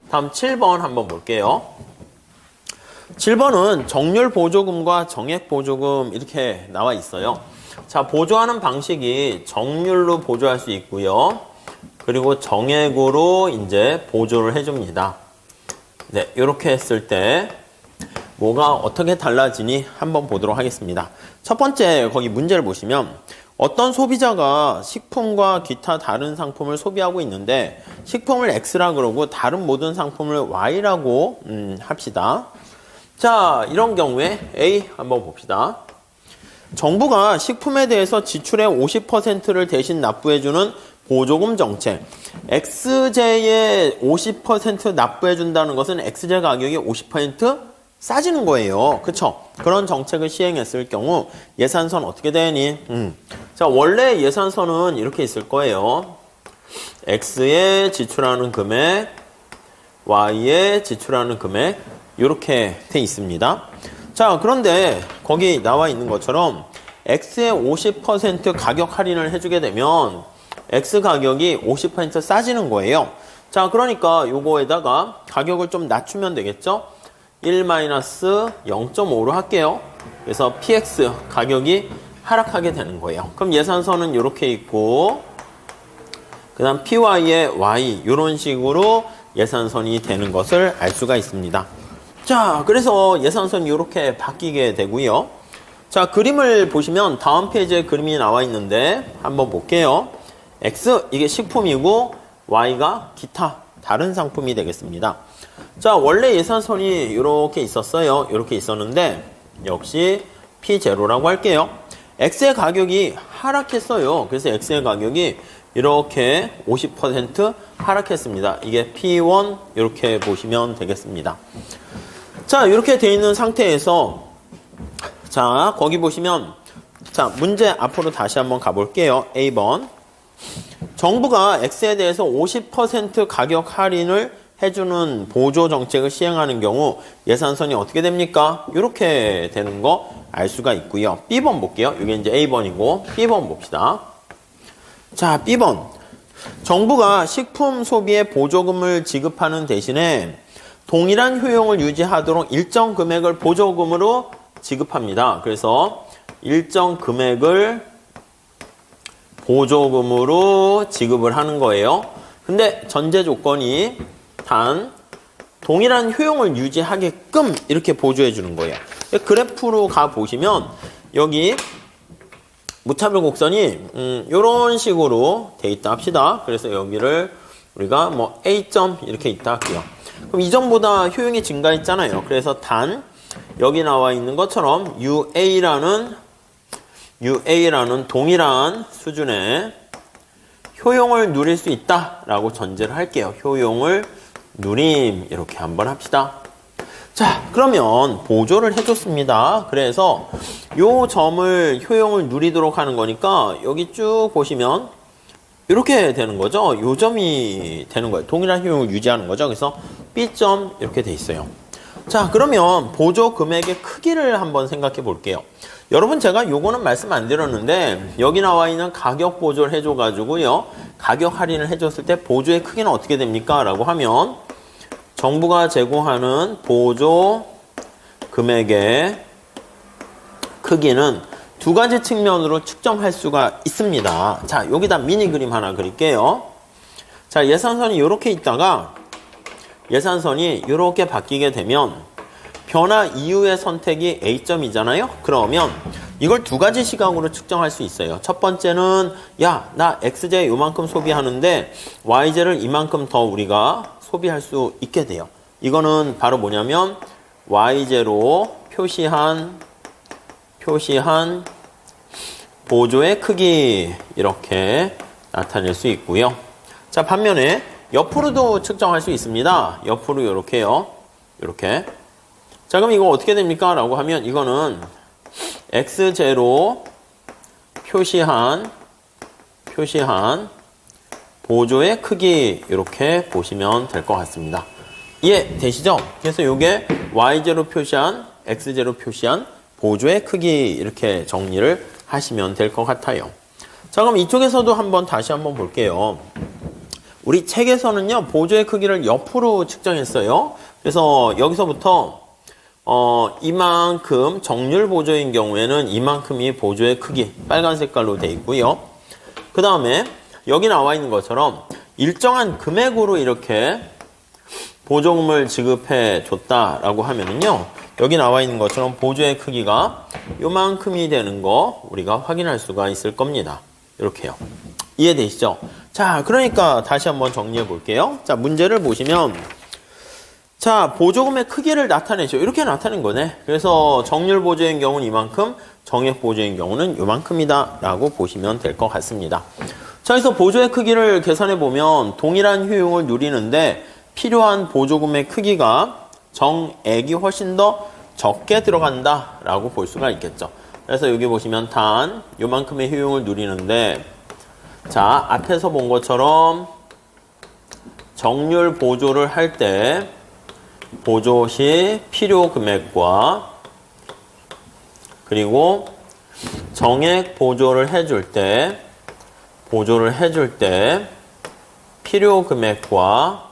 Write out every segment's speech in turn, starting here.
다음 7번 한번 볼게요. 7번은 정률 보조금과 정액 보조금 이렇게 나와 있어요. 자, 보조하는 방식이 정률로 보조할 수 있고요. 그리고 정액으로 이제 보조를 해줍니다. 네, 이렇게 했을 때 뭐가 어떻게 달라지니 한번 보도록 하겠습니다. 첫 번째 거기 문제를 보시면 어떤 소비자가 식품과 기타 다른 상품을 소비하고 있는데 식품을 X라 그러고 다른 모든 상품을 Y라고 합시다. 자, 이런 경우에 A 한번 봅시다. 정부가 식품에 대해서 지출의 50%를 대신 납부해주는 보조금 정책. XJ에 50% 납부해준다는 것은 XJ 가격이 50% 싸지는 거예요. 그쵸? 그런 정책을 시행했을 경우 예산선 어떻게 되니? 자, 원래 예산선은 이렇게 있을 거예요. X에 지출하는 금액, Y에 지출하는 금액 이렇게 돼 있습니다. 자, 그런데 거기 나와 있는 것처럼 X에 50% 가격 할인을 해주게 되면 X 가격이 50% 싸지는 거예요. 자, 그러니까 요거에다가 가격을 좀 낮추면 되겠죠? 1-0.5로 할게요. 그래서 PX 가격이 하락하게 되는 거예요. 그럼 예산선은 이렇게 있고 그 다음 PY의 Y 이런 식으로 예산선이 되는 것을 알 수가 있습니다. 자, 그래서 예산선이 이렇게 바뀌게 되고요. 자, 그림을 보시면 다음 페이지에 그림이 나와 있는데 한번 볼게요. X 이게 식품이고 Y가 기타 다른 상품이 되겠습니다. 자, 원래 예산선이 이렇게 있었어요. 이렇게 있었는데 역시 P0라고 할게요. X의 가격이 하락했어요. 그래서 X의 가격이 이렇게 50% 하락했습니다. 이게 P1 이렇게 보시면 되겠습니다. 자, 이렇게 돼 있는 상태에서 자, 거기 보시면 자, 문제 앞으로 다시 한번 가볼게요. A번. 정부가 X에 대해서 50% 가격 할인을 해주는 보조 정책을 시행하는 경우 예산선이 어떻게 됩니까? 이렇게 되는 거 알 수가 있고요. B번 볼게요. 이게 이제 A번이고 B번 봅시다. 자, B번. 정부가 식품 소비에 보조금을 지급하는 대신에 동일한 효용을 유지하도록 일정 금액을 보조금으로 지급합니다. 그래서 일정 금액을 보조금으로 지급을 하는 거예요. 근데 전제 조건이 단 동일한 효용을 유지하게끔 이렇게 보조해 주는 거예요. 그래프로 가 보시면 여기 무차별 곡선이 이런 식으로 돼 있다 합시다. 그래서 여기를 우리가 뭐 A점 이렇게 있다 할게요. 그럼 이전보다 효용이 증가했잖아요. 그래서 단 여기 나와 있는 것처럼 UA라는 동일한 수준의 효용을 누릴 수 있다라고 전제를 할게요. 효용을 누림 이렇게 한번 합시다. 자, 그러면 보조를 해줬습니다. 그래서 요 점을 효용을 누리도록 하는 거니까 여기 쭉 보시면 이렇게 되는 거죠. 요 점이 되는 거예요. 동일한 효용을 유지하는 거죠. 그래서 B점 이렇게 돼 있어요. 자, 그러면 보조 금액의 크기를 한번 생각해 볼게요. 여러분, 제가 요거는 말씀 안 드렸는데 여기 나와 있는 가격 보조를 해줘 가지고요, 가격 할인을 해줬을 때 보조의 크기는 어떻게 됩니까? 라고 하면 정부가 제공하는 보조 금액의 크기는 두 가지 측면으로 측정할 수가 있습니다. 자, 여기다 미니 그림 하나 그릴게요. 자, 예산선이 이렇게 있다가 예산선이 이렇게 바뀌게 되면 변화 이후의 선택이 A점이잖아요. 그러면 이걸 두 가지 시각으로 측정할 수 있어요. 첫 번째는 야, 나 XJ 요만큼 소비하는데 YJ를 이만큼 더 우리가 소비할 수 있게 돼요. 이거는 바로 뭐냐면 YJ로 표시한 보조의 크기 이렇게 나타낼 수 있고요. 자, 반면에 옆으로도 측정할 수 있습니다. 옆으로 이렇게요. 이렇게. 자, 그럼 이거 어떻게 됩니까? 라고 하면 이거는 XJ로 표시한 보조의 크기 이렇게 보시면 될 것 같습니다. 이해되시죠? 그래서 이게 Y제로 표시한 X제로 표시한 보조의 크기 이렇게 정리를 하시면 될 것 같아요. 자, 그럼 이쪽에서도 다시 한번 볼게요. 우리 책에서는요, 보조의 크기를 옆으로 측정했어요. 그래서 여기서부터 이만큼 정률 보조인 경우에는 이만큼이 보조의 크기, 빨간 색깔로 되어 있고요. 그 다음에 여기 나와 있는 것처럼 일정한 금액으로 이렇게 보조금을 지급해 줬다라고 하면은요, 여기 나와 있는 것처럼 보조의 크기가 요만큼이 되는 거 우리가 확인할 수가 있을 겁니다. 이렇게요. 이해되시죠? 자, 그러니까 다시 한번 정리해 볼게요. 자, 문제를 보시면, 자, 보조금의 크기를 나타내죠. 이렇게 나타낸 거네. 그래서 정률 보조인 경우는 이만큼, 정액 보조인 경우는 요만큼이다 라고 보시면 될 것 같습니다. 자, 그래서 보조의 크기를 계산해 보면 동일한 효용을 누리는데 필요한 보조금의 크기가 정액이 훨씬 더 적게 들어간다 라고 볼 수가 있겠죠. 그래서 여기 보시면 단 요만큼의 효용을 누리는데, 자, 앞에서 본 것처럼 정률 보조를 할 때 보조 시 필요 금액과 그리고 정액 보조를 해줄 때 필요 금액과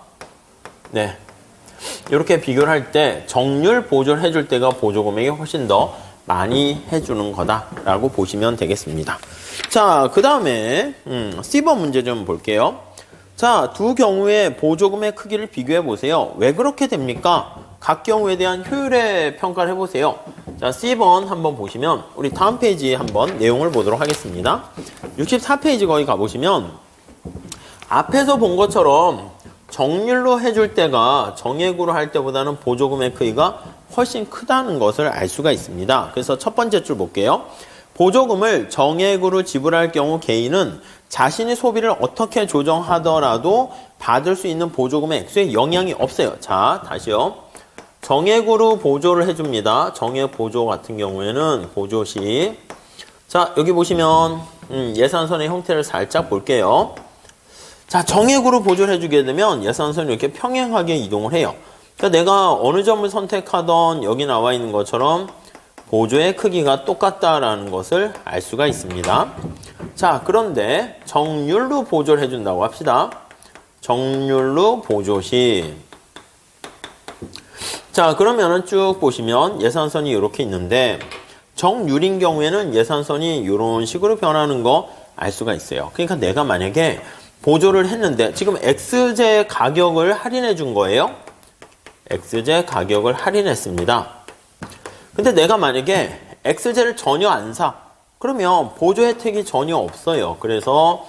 네, 이렇게 비교를 할 때 정률 보조를 해줄 때가 보조 금액이 훨씬 더 많이 해주는 거다라고 보시면 되겠습니다. 자, 그 다음에 C번 문제 좀 볼게요. 자, 두 경우의 보조금의 크기를 비교해 보세요. 왜 그렇게 됩니까? 각 경우에 대한 효율의 평가를 해보세요. 자, C번 한번 보시면 우리 다음 페이지에 한번 내용을 보도록 하겠습니다. 64페이지 거기 가보시면 앞에서 본 것처럼 정률로 해줄 때가 정액으로 할 때보다는 보조금의 크기가 훨씬 크다는 것을 알 수가 있습니다. 그래서 첫 번째 줄 볼게요. 보조금을 정액으로 지불할 경우 개인은 자신의 소비를 어떻게 조정하더라도 받을 수 있는 보조금의 액수에 영향이 없어요. 자, 다시요. 정액으로 보조를 해줍니다. 정액 보조 같은 경우에는 보조 시, 자, 여기 보시면 예산선의 형태를 살짝 볼게요. 자, 정액으로 보조를 해주게 되면 예산선이 이렇게 평행하게 이동을 해요. 그러니까 내가 어느 점을 선택하던 여기 나와 있는 것처럼 보조의 크기가 똑같다라는 것을 알 수가 있습니다. 자, 그런데 정률로 보조를 해준다고 합시다. 정률로 보조 시, 자, 그러면은 쭉 보시면 예산선이 이렇게 있는데 정률인 경우에는 예산선이 이런 식으로 변하는 거 알 수가 있어요. 그러니까 내가 만약에 보조를 했는데 지금 X제 가격을 할인해 준 거예요. X제 가격을 할인했습니다. 근데 내가 만약에 X제를 전혀 안 사. 그러면 보조 혜택이 전혀 없어요. 그래서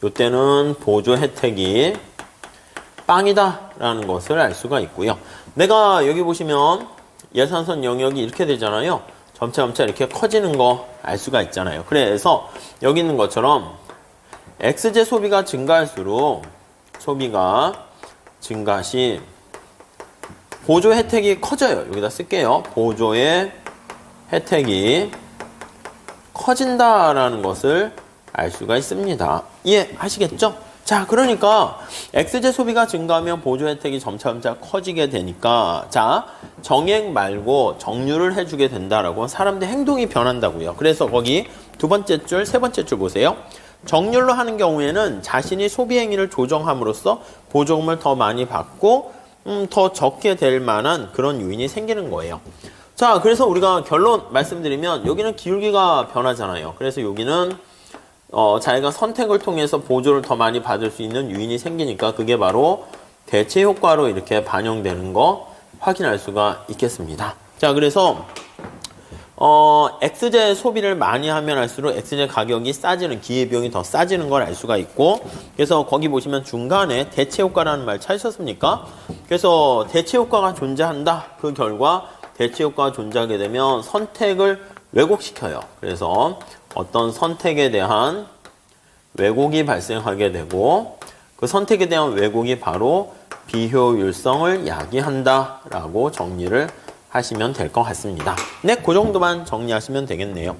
이때는 보조 혜택이 빵이다 라는 것을 알 수가 있고요. 내가 여기 보시면 예산선 영역이 이렇게 되잖아요. 점차 이렇게 커지는 거 알 수가 있잖아요. 그래서 여기 있는 것처럼 X제 소비가 증가할수록 소비가 증가 시 보조 혜택이 커져요. 여기다 쓸게요. 보조의 혜택이 커진다라는 것을 알 수가 있습니다. 이해하시겠죠? 자, 그러니까 X제 소비가 증가하면 보조 혜택이 점차 커지게 되니까, 자, 정액 말고 정률을 해주게 된다라고 사람들 행동이 변한다고요. 그래서 거기 두 번째 줄, 세 번째 줄 보세요. 정률로 하는 경우에는 자신이 소비 행위를 조정함으로써 보조금을 더 많이 받고 더 적게 될 만한 그런 요인이 생기는 거예요. 자, 그래서 우리가 결론 말씀드리면 여기는 기울기가 변하잖아요. 그래서 여기는 자기가 선택을 통해서 보조를 더 많이 받을 수 있는 요인이 생기니까 그게 바로 대체 효과로 이렇게 반영되는 거 확인할 수가 있겠습니다. 자, 그래서 X제 소비를 많이 하면 할수록 X제 가격이 싸지는, 기회비용이 더 싸지는 걸 알 수가 있고, 그래서 거기 보시면 중간에 대체 효과라는 말 찾으셨습니까? 그래서 대체 효과가 존재한다. 그 결과 대체 효과가 존재하게 되면 선택을 왜곡시켜요. 그래서 어떤 선택에 대한 왜곡이 발생하게 되고 그 선택에 대한 왜곡이 바로 비효율성을 야기한다라고 정리를 하시면 될 것 같습니다. 네, 그 정도만 정리하시면 되겠네요.